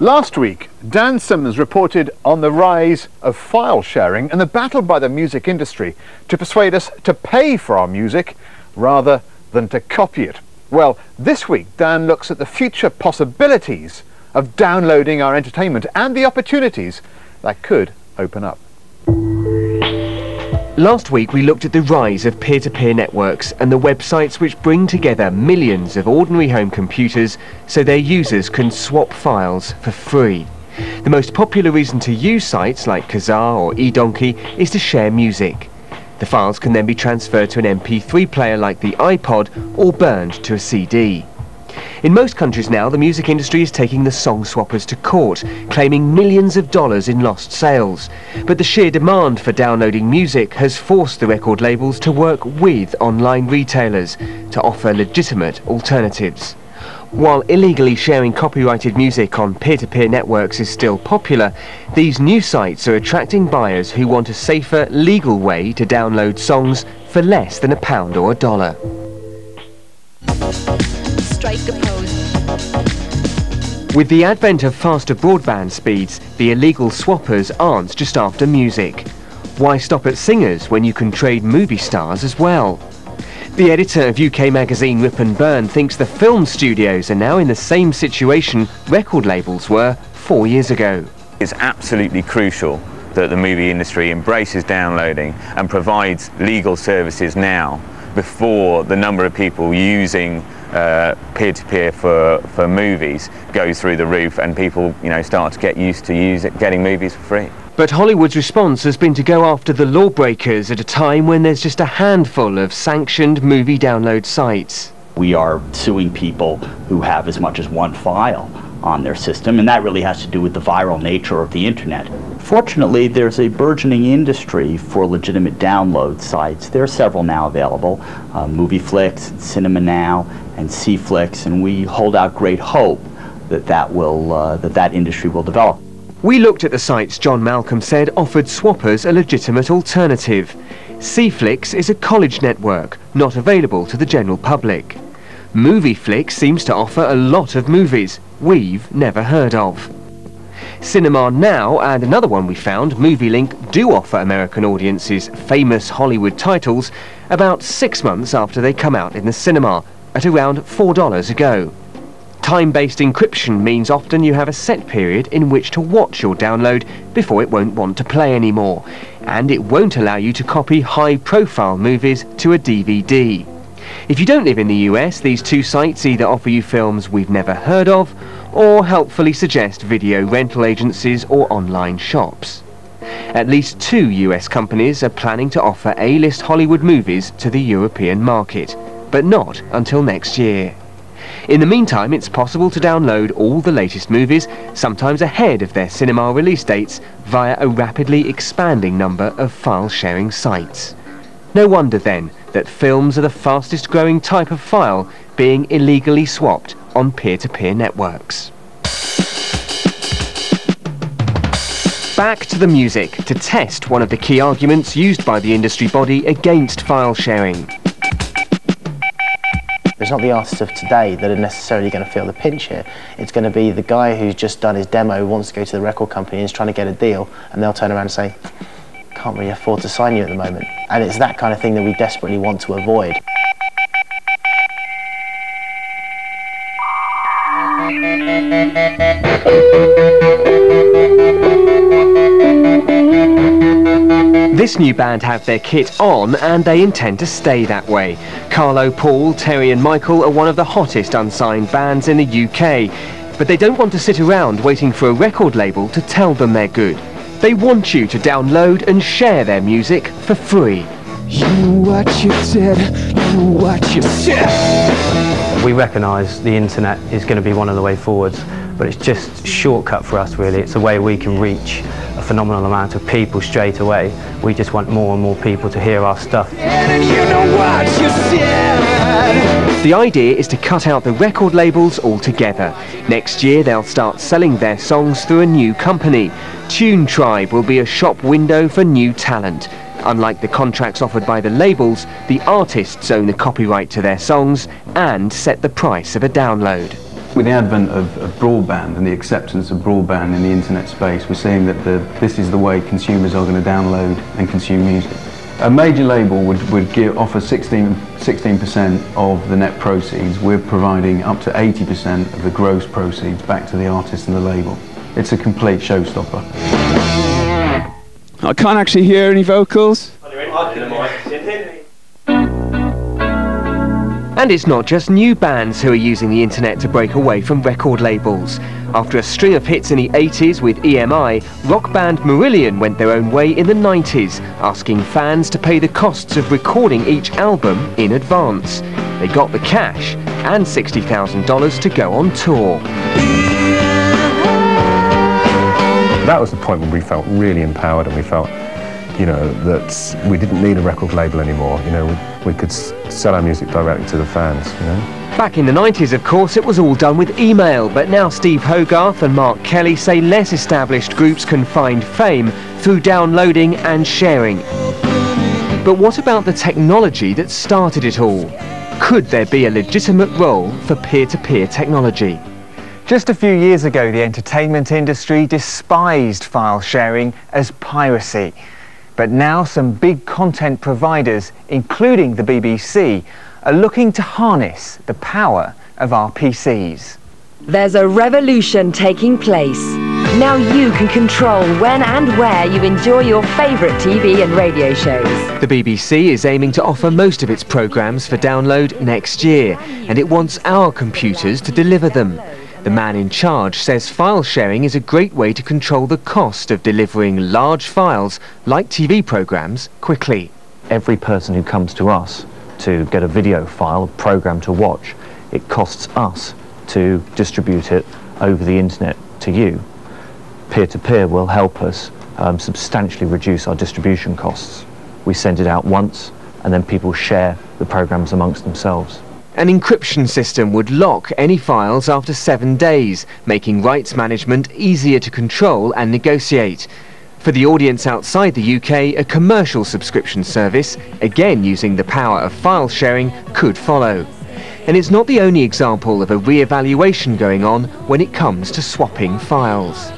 Last week, Dan Simmons reported on the rise of file sharing and the battle by the music industry to persuade us to pay for our music rather than to copy it. Well, this week Dan looks at the future possibilities of downloading our entertainment and the opportunities that could open up. Last week we looked at the rise of peer-to-peer networks and the websites which bring together millions of ordinary home computers so their users can swap files for free. The most popular reason to use sites like Kazaa or eDonkey is to share music. The files can then be transferred to an MP3 player like the iPod or burned to a CD. In most countries now, the music industry is taking the song swappers to court, claiming millions of dollars in lost sales. But the sheer demand for downloading music has forced the record labels to work with online retailers to offer legitimate alternatives. While illegally sharing copyrighted music on peer-to-peer networks is still popular, these new sites are attracting buyers who want a safer, legal way to download songs for less than £1 or $1. Strike a pose. With the advent of faster broadband speeds, the illegal swappers aren't just after music. Why stop at singers when you can trade movie stars as well? The editor of UK magazine Rip and Burn thinks the film studios are now in the same situation record labels were 4 years ago. It's absolutely crucial that the movie industry embraces downloading and provides legal services now before the number of people using peer-to-peer for movies goes through the roof and people start to get used to getting movies for free. But Hollywood's response has been to go after the lawbreakers at a time when there's just a handful of sanctioned movie download sites. We are suing people who have as much as one file on their system, and that really has to do with the viral nature of the internet. Fortunately, there's a burgeoning industry for legitimate download sites. There are several now available, MovieFlix, Cinema Now, and CFlix, and we hold out great hope that that industry will develop. We looked at the sites John Malcolm said offered swappers a legitimate alternative. CFlix is a college network, not available to the general public. MovieFlix seems to offer a lot of movies we've never heard of. Cinema Now and another one we found, MovieLink, do offer American audiences famous Hollywood titles about 6 months after they come out in the cinema, at around $4 a go. Time-based encryption means often you have a set period in which to watch your download before it won't want to play anymore, and it won't allow you to copy high-profile movies to a DVD. If you don't live in the US, these two sites either offer you films we've never heard of, or helpfully suggest video rental agencies or online shops. At least 2 US companies are planning to offer A-list Hollywood movies to the European market, but not until next year. In the meantime, it's possible to download all the latest movies, sometimes ahead of their cinema release dates, via a rapidly expanding number of file-sharing sites. No wonder then that films are the fastest growing type of file being illegally swapped on peer-to-peer networks. Back to the music to test one of the key arguments used by the industry body against file sharing. It's not the artists of today that are necessarily going to feel the pinch here. It's going to be the guy who's just done his demo, wants to go to the record company and is trying to get a deal, and they'll turn around and say, can't really afford to sign you at the moment. And it's that kind of thing that we desperately want to avoid. This new band have their kit on and they intend to stay that way. Carlo, Paul, Terry and Michael are one of the hottest unsigned bands in the UK. But they don't want to sit around waiting for a record label to tell them they're good. They want you to download and share their music for free. You know what you did, you know what you said. We recognise the internet is going to be one of the way forwards, but it's just a shortcut for us really. It's a way we can reach a phenomenal amount of people straight away. We just want more and more people to hear our stuff. And you know what you said. The idea is to cut out the record labels altogether. Next year they'll start selling their songs through a new company. Tune Tribe will be a shop window for new talent. Unlike the contracts offered by the labels, the artists own the copyright to their songs and set the price of a download. With the advent of broadband and the acceptance of broadband in the internet space, we're seeing that this is the way consumers are going to download and consume music. A major label would offer 16% of the net proceeds. We're providing up to 80% of the gross proceeds back to the artist and the label. It's a complete showstopper. I can't actually hear any vocals. And it's not just new bands who are using the internet to break away from record labels. After a string of hits in the 80s with EMI, rock band Marillion went their own way in the 90s, asking fans to pay the costs of recording each album in advance. They got the cash and $60,000 to go on tour. That was the point when we felt really empowered, and we felt, you know, that we didn't need a record label anymore. You know, we could sell our music directly to the fans, you know. Back in the 90s, of course, it was all done with email, but now Steve Hogarth and Mark Kelly say less established groups can find fame through downloading and sharing. But what about the technology that started it all? Could there be a legitimate role for peer-to-peer technology? Just a few years ago, the entertainment industry despised file sharing as piracy. But now some big content providers, including the BBC, are looking to harness the power of RPCs. There's a revolution taking place. Now you can control when and where you enjoy your favourite TV and radio shows. The BBC is aiming to offer most of its programmes for download next year, and it wants our computers to deliver them. The man in charge says file sharing is a great way to control the cost of delivering large files, like TV programmes, quickly. Every person who comes to us to get a video file, a programme to watch, it costs us to distribute it over the internet to you. Peer-to-peer will help us substantially reduce our distribution costs. We send it out once, and then people share the programmes amongst themselves. An encryption system would lock any files after 7 days, making rights management easier to control and negotiate. For the audience outside the UK, a commercial subscription service, again using the power of file sharing, could follow. And it's not the only example of a re-evaluation going on when it comes to swapping files.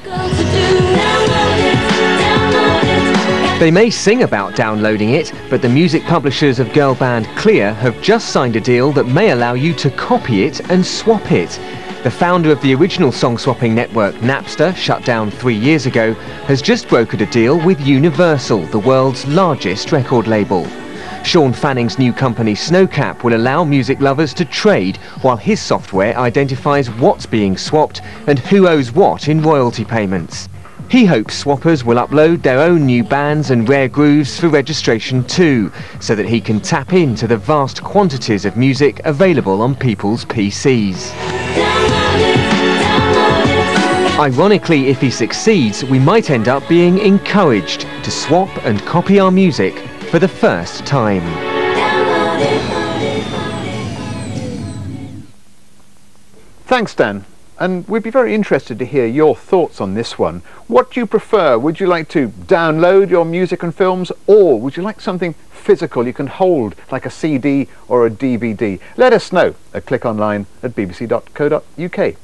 They may sing about downloading it, but the music publishers of girl band Clear have just signed a deal that may allow you to copy it and swap it. The founder of the original song-swapping network Napster, shut down 3 years ago, has just brokered a deal with Universal, the world's largest record label. Sean Fanning's new company Snowcap will allow music lovers to trade, while his software identifies what's being swapped and who owes what in royalty payments. He hopes swappers will upload their own new bands and rare grooves for registration too, so that he can tap into the vast quantities of music available on people's PCs. Ironically, if he succeeds, we might end up being encouraged to swap and copy our music for the first time. Thanks, Dan. And we'd be very interested to hear your thoughts on this one. What do you prefer? Would you like to download your music and films, or would you like something physical you can hold, like a CD or a DVD? Let us know at clickonline@bbc.co.uk.